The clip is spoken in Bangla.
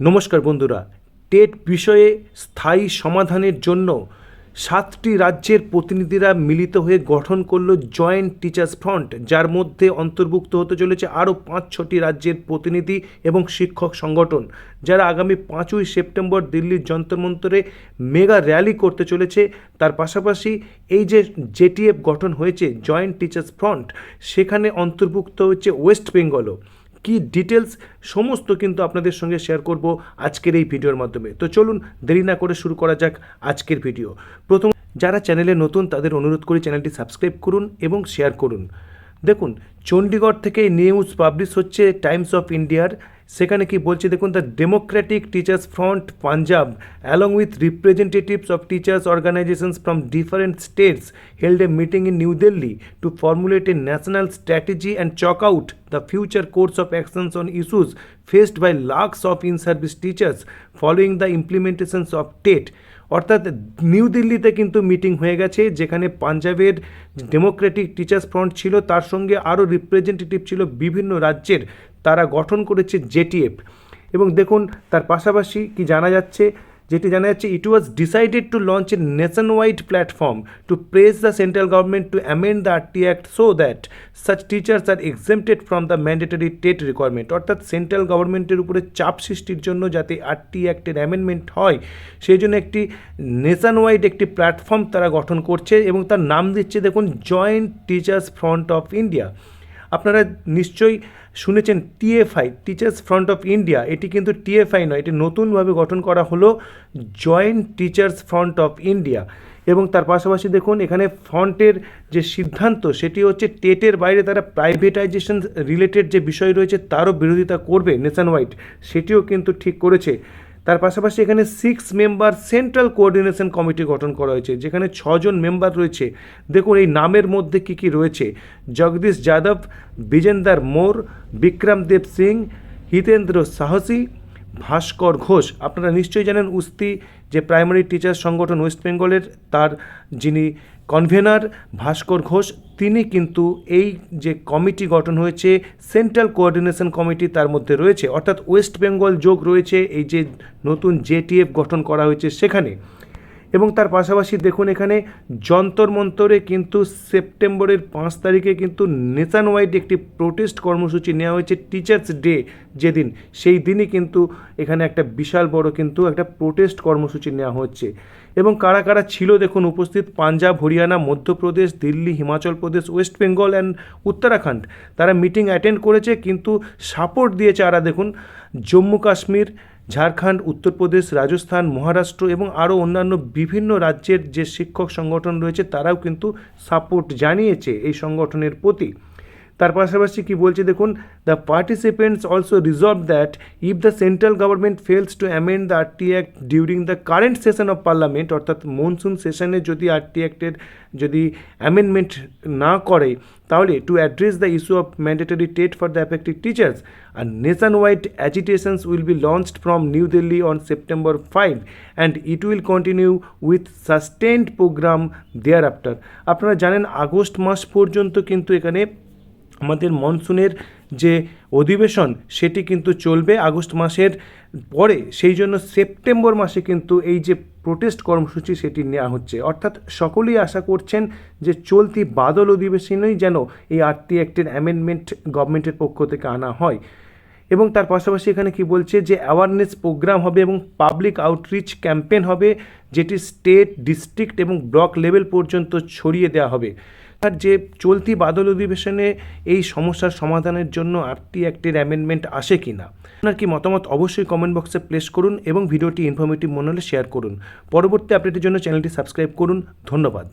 নমস্কার বন্ধুরা, টেট বিষয়ে স্থায়ী সমাধানের জন্য 7টি রাজ্যের প্রতিনিধিরা মিলিত হয়ে গঠন করল জয়েন্ট টিচার্স ফ্রন্ট, যার মধ্যে অন্তর্ভুক্ত হতে চলেছে আরও 5-6টি রাজ্যের প্রতিনিধি এবং শিক্ষক সংগঠন, যারা আগামী 5ই সেপ্টেম্বর দিল্লির যন্তর মন্তরে মেগা র্যালি করতে চলেছে। তার পাশাপাশি এই যে জেটিএফ গঠন হয়েছে জয়েন্ট টিচার্স ফ্রন্ট, সেখানে অন্তর্ভুক্ত হচ্ছে ওয়েস্ট বেঙ্গলও। কি ডিটেলস সমস্ত কিন্তু আপনাদের সঙ্গে শেয়ার করব আজকের এই ভিডিওর মাধ্যমে। তো চলুন দেরি না করে শুরু করা যাক আজকের ভিডিও। প্রথম যারা চ্যানেলে নতুন তাদের অনুরোধ করি চ্যানেলটি সাবস্ক্রাইব করুন এবং শেয়ার করুন। দেখুন, চণ্ডীগড় থেকে নিউজ পাবলিশ হচ্ছে টাইমস অফ ইন্ডিয়ার। সেখানে কি বলছে দেখুন, the Democratic Teachers Front Punjab along with representatives of teachers organisations from different states held a meeting in New Delhi to formulate a national strategy and chalk out the future course of actions on issues faced by lakhs of in-service teachers following the implementations of TET. অর্থাৎ নিউ দিল্লিতে কিন্তু মিটিং হয়ে গেছে, যেখানে পাঞ্জাবের ডেমোক্রেটিক টিচার্স ফ্রন্ট ছিল, তার সঙ্গে আরও রিপ্রেজেন্টেটিভ ছিল বিভিন্ন রাজ্যের। তারা গঠন করেছে জেটিএফ। এবং দেখুন তার পাশাপাশি কি জানা যাচ্ছে, যেটি জানা যাচ্ছে, it was decided to launch a nation wide platform to press the central government to amend the RT act so that such teachers are exempted from the mandatory TET requirement. অর্থাৎ সেন্ট্রাল গভর্নমেন্টের উপরে চাপ সৃষ্টির জন্য যাতে আরটি অ্যাক্টের অ্যামেন্ডমেন্ট হয়, সেই জন্য একটি নেশন ওয়াইড একটি প্ল্যাটফর্ম তারা গঠন করছে এবং তার নাম দিচ্ছে দেখুন joint teachers front of India. আপনারা নিশ্চয়ই শুনেছেন TFI, teachers front of India. এটি কিন্তু টিএফআই নয়, এটি নতুনভাবে গঠন করা হলো joint teachers front of India. এবং তার পাশাপাশি দেখুন এখানে ফ্রন্টের যে সিদ্ধান্ত সেটি হচ্ছে টেটের বাইরে তারা প্রাইভেটাইজেশন রিলেটেড যে বিষয় রয়েছে তারও বিরোধিতা করবে নেশন ওয়াইড, সেটিও কিন্তু ঠিক করেছে। তার পাশাপাশি এখানে 6 মেম্বার সেন্ট্রাল কোঅর্ডিনেশন কমিটি গঠন করা হয়েছে, যেখানে 6 জন মেম্বার রয়েছে। দেখুন এই নামের মধ্যে কি কি রয়েছে: জগদীশ যাদব, বিজেন্দর মোর, বিক্রম দেব সিং, হিতেন্দ্র সাহসী, ভাস্কর ঘোষ। আপনারা নিশ্চয়ই জানেন উস্তি যে প্রাইমারি টিচার সংগঠন ওয়েস্ট বেঙ্গলের, তার যিনি কনভেনার ভাস্কর ঘোষ, তিনি কিন্তু এই যে কমিটি গঠন হয়েছে সেন্ট্রাল কোঅর্ডিনেশন কমিটি তার মধ্যে রয়েছে। অর্থাৎ ওয়েস্ট বেঙ্গল যোগ রয়েছে এই যে নতুন জেটিএফ গঠন করা হয়েছে সেখানে। এবং তার পাশাপাশি দেখুন এখানে যন্তর মন্তরে কিন্তু সেপ্টেম্বরের 5 তারিখে কিন্তু নেশন ওয়াইড একটি প্রোটেস্ট কর্মসূচি নেওয়া হয়েছে টিচার্স ডে যেদিন, সেই দিনই কিন্তু এখানে একটা বিশাল বড় কিন্তু একটা প্রোটেস্ট কর্মসূচি নেওয়া হচ্ছে। এবং কারা কারা ছিল দেখুন উপস্থিত: পাঞ্জাব, হরিয়ানা, মধ্যপ্রদেশ, দিল্লি, হিমাচল প্রদেশ, ওয়েস্ট বেঙ্গল অ্যান্ড উত্তরাখণ্ড। তারা মিটিং অ্যাটেন্ড করেছে, কিন্তু সাপোর্ট দিয়েছে আর দেখুন জম্মু কাশ্মীর, ঝাড়খণ্ড, উত্তরপ্রদেশ, রাজস্থান, মহারাষ্ট্র এবং আরও অন্যান্য বিভিন্ন রাজ্যের যে শিক্ষক সংগঠন রয়েছে তারাও কিন্তু সাপোর্ট জানিয়েছে এই সংগঠনের প্রতি। তার পাশাপাশি কি বলছে দেখুন, the participants also resolve that if the central government fails to amend the RT act during the current session of parliament, অর্থাৎ মনসুন সেশনে যদি আরটি অ্যাক্টের যদি অ্যামেন্ডমেন্ট না করে, তাহলে to address the issue of mandatory TET for the affected teachers are nation wide agitations will be launched from New Delhi on September 5 and it will continue with sustained program thereafter. আপনারা জানেন আগস্ট মাস পর্যন্ত কিন্তু এখানে আমাদের মনসুনের যে অধিবেশন সেটি কিন্তু চলবে আগস্ট মাসের পরে, সেই জন্য সেপ্টেম্বর মাসে কিন্তু এই যে প্রোটেস্ট কর্মসূচি সেটি নেওয়া হচ্ছে। অর্থাৎ সকলেই আশা করছেন যে চলতি বাদল অধিবেশনেই যেন এই আরটি অ্যাক্টের অ্যামেন্ডমেন্ট গভর্নমেন্টের পক্ষ থেকে আনা হয়। এবং তার পাশাপাশি এখানে কি বলছে যে অ্যাওয়ারনেস প্রোগ্রাম হবে এবং পাবলিক আউটরিচ ক্যাম্পেইন হবে, যেটি স্টেট, ডিস্ট্রিক্ট এবং ব্লক লেভেল পর্যন্ত ছড়িয়ে দেওয়া হবে। আর যে চলতি বাদল অধিবেশনে এই সমস্যার সমাধানের জন্য আরটি অ্যাক্টের অ্যামেন্ডমেন্ট আসে কি না, আপনার কি মতামত অবশ্যই কমেন্ট বক্সে প্লেস করুন এবং ভিডিওটি ইনফরমেটিভ মনে হলে শেয়ার করুন। পরবর্তী আপডেটের জন্য চ্যানেলটি সাবস্ক্রাইব করুন। ধন্যবাদ।